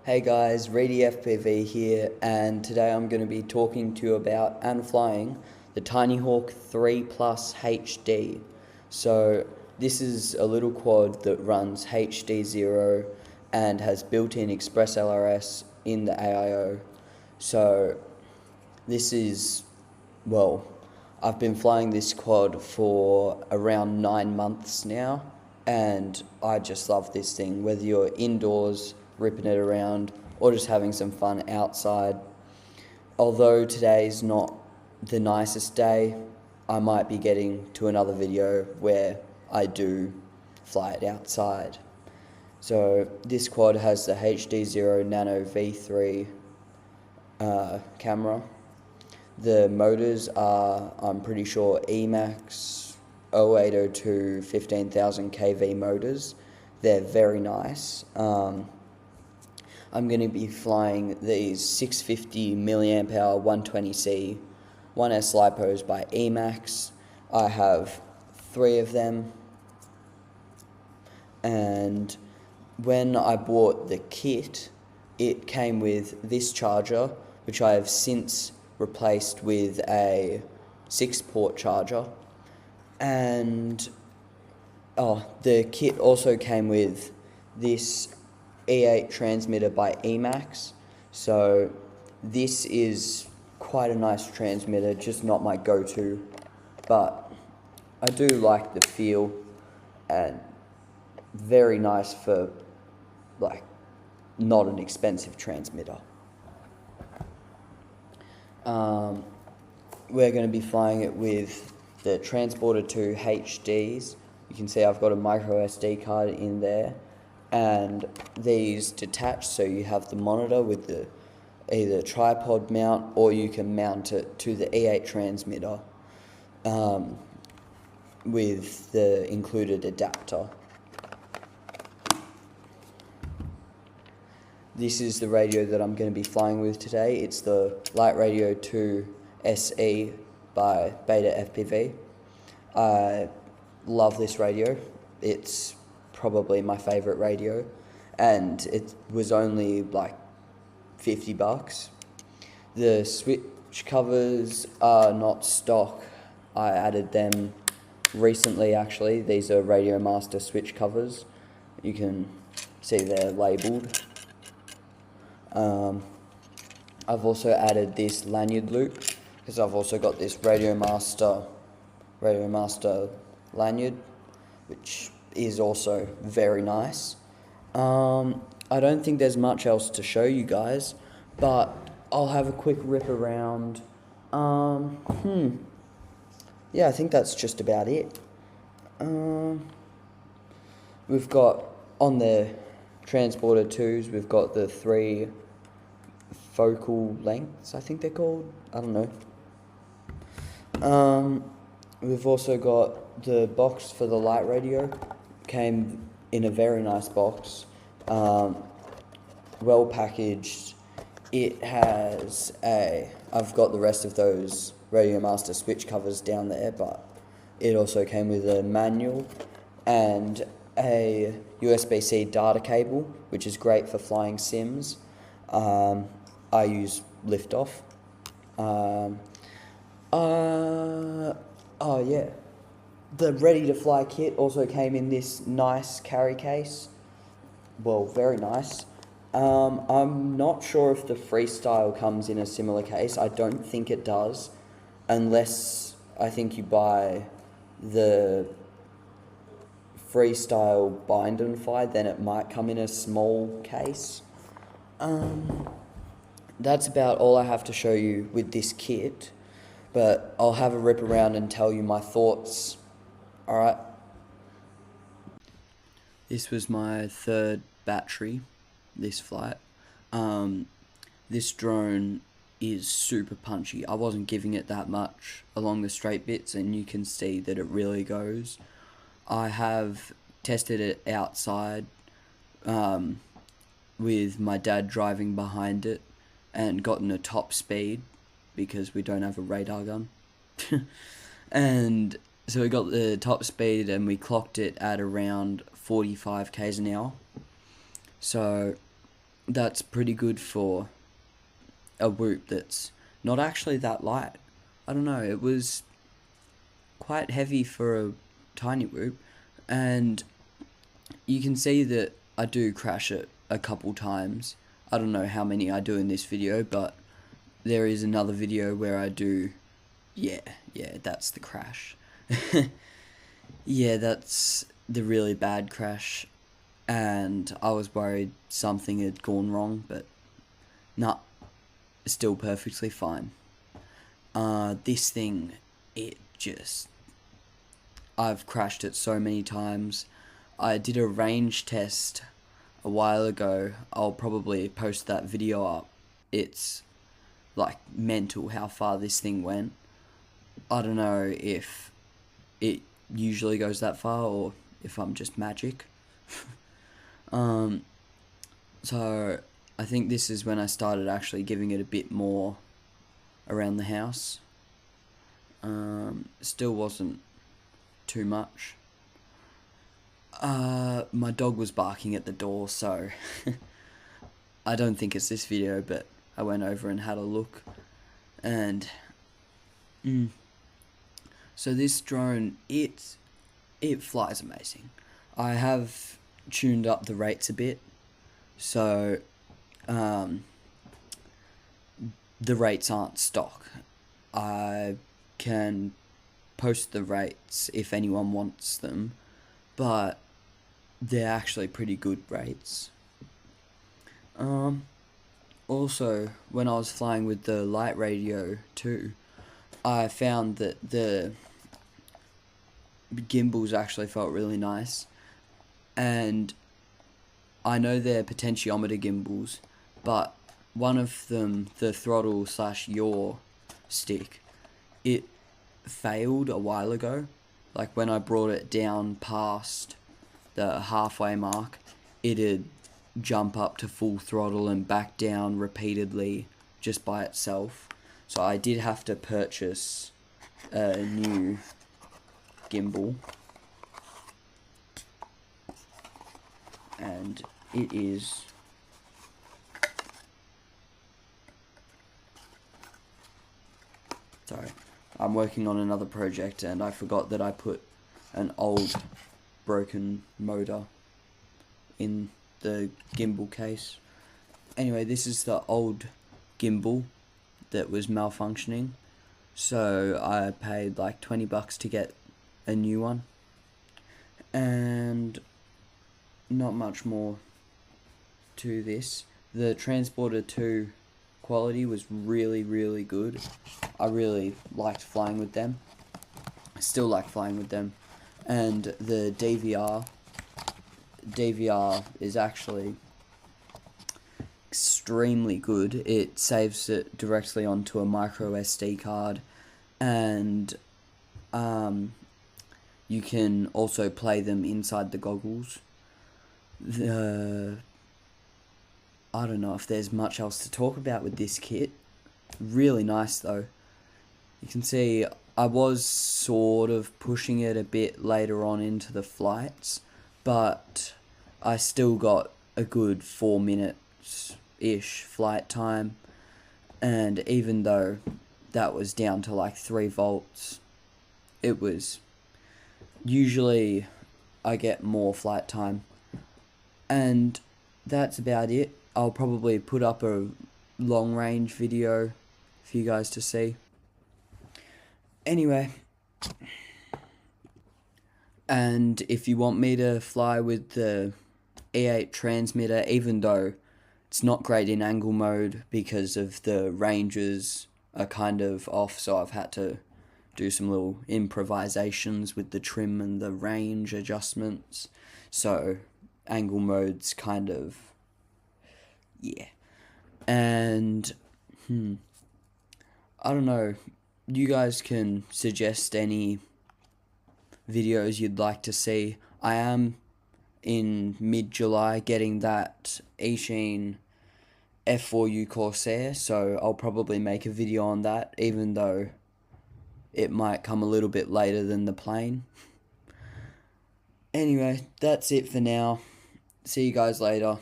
Hey guys, Reedy FPV here, and today I'm going to be talking to you about and flying the Tinyhawk 3 Plus HD. So this is a little quad that runs HD0 and has built-in Express LRS in the AIO. So this is, well, I've been flying this quad for around 9 months now, and I just love this thing, whether you're indoors ripping it around or just having some fun outside. Although today's not the nicest day, I might be getting to another video where I do fly it outside. So this quad has the HD0 Nano V3 camera. The motors are, I'm pretty sure, Emax 0802 15,000 kV motors. They're very nice. I'm going to be flying these 650 milliamp hour 120C 1S lipos by Emax. I have 3 of them, and when I bought the kit, it came with this charger, which I have since replaced with a 6-port charger, and the kit also came with this E8 transmitter by Emax. So this is quite a nice transmitter, just not my go-to, but I do like the feel, and very nice for like not an expensive transmitter. We're going to be flying it with the Transporter 2 HDs. You can see I've got a micro SD card in there, and these detach, so you have the monitor with the either tripod mount, or you can mount it to the E8 transmitter with the included adapter. This is the radio that I'm going to be flying with today. It's the Light Radio 2 SE by Beta FPV. I love this radio. It's probably my favorite radio, and it was only like $50. The switch covers are not stock. I added them recently, actually. These are Radio Master switch covers. You can see they're labeled. I've also added this lanyard loop because I've also got this Radio Master lanyard, which is also very nice. I don't think there's much else to show you guys, but I'll have a quick rip around. Yeah, I think that's just about it. We've got, on the Transporter 2s, we've got the 3 focal lengths, I think they're called. I don't know. We've also got the box for the light radio. Came in a very nice box, well packaged. It has I've got the rest of those Radio Master switch covers down there, but it also came with a manual and a USB-C data cable, which is great for flying sims. I use Liftoff. Oh yeah, the Ready to Fly kit also came in this nice carry case. Well, very nice. I'm not sure if the Freestyle comes in a similar case. I don't think it does, unless I think you buy the Freestyle Bind and Fly, then it might come in a small case. That's about all I have to show you with this kit, but I'll have a rip around and tell you my thoughts. Alright. This was my 3rd battery this flight. This drone is super punchy. I wasn't giving it that much along the straight bits, and you can see that it really goes. I have tested it outside with my dad driving behind it, and gotten a top speed because we don't have a radar gun. And so we got the top speed and we clocked it at around 45 k's an hour. So that's pretty good for a whoop that's not actually that light. I don't know, it was quite heavy for a tiny whoop, and you can see that I do crash it a couple times. I don't know how many I do in this video, but there is another video where I do, yeah, that's the crash. Yeah, that's the really bad crash, and I was worried something had gone wrong, but nah, still perfectly fine. This thing, I've crashed it so many times. I did a range test a while ago. I'll probably post that video up. It's like mental how far this thing went. I don't know if it usually goes that far or if I'm just magic. So I think this is when I started actually giving it a bit more around the house. Still wasn't too much. My dog was barking at the door, so I don't think it's this video, but I went over and had a look, and so this drone, it flies amazing. I have tuned up the rates a bit, so the rates aren't stock. I can post the rates if anyone wants them, but they're actually pretty good rates. Also, when I was flying with the light radio too, I found that the gimbals actually felt really nice, and I know they're potentiometer gimbals, but one of them, the throttle / yaw stick, it failed a while ago. Like when I brought it down past the halfway mark, it'd jump up to full throttle and back down repeatedly just by itself. So I did have to purchase a new gimbal, and it is sorry, I'm working on another project and I forgot that I put an old broken motor in the gimbal case. Anyway, this is the old gimbal that was malfunctioning, so I paid like $20 to get a new one, and not much more to this. The Transporter 2 quality was really good. I really liked flying with them. I still like flying with them. And the DVR is actually extremely good. It saves it directly onto a micro SD card, and you can also play them inside the goggles. I don't know if there's much else to talk about with this kit. Really nice though. You can see I was sort of pushing it a bit later on into the flights, but I still got a good 4 minutes-ish flight time, and even though that was down to like 3 volts, it was, usually I get more flight time, and that's about it. I'll probably put up a long range video for you guys to see. Anyway, and if you want me to fly with the E8 transmitter, even though it's not great in angle mode because of the ranges are kind of off, so I've had to do some little improvisations with the trim and the range adjustments, so angle mode's kind of, yeah. And I don't know, you guys can suggest any videos you'd like to see. I am in mid-July getting that Eachine F4U Corsair, so I'll probably make a video on that, even though it might come a little bit later than the plane. Anyway, that's it for now. See you guys later.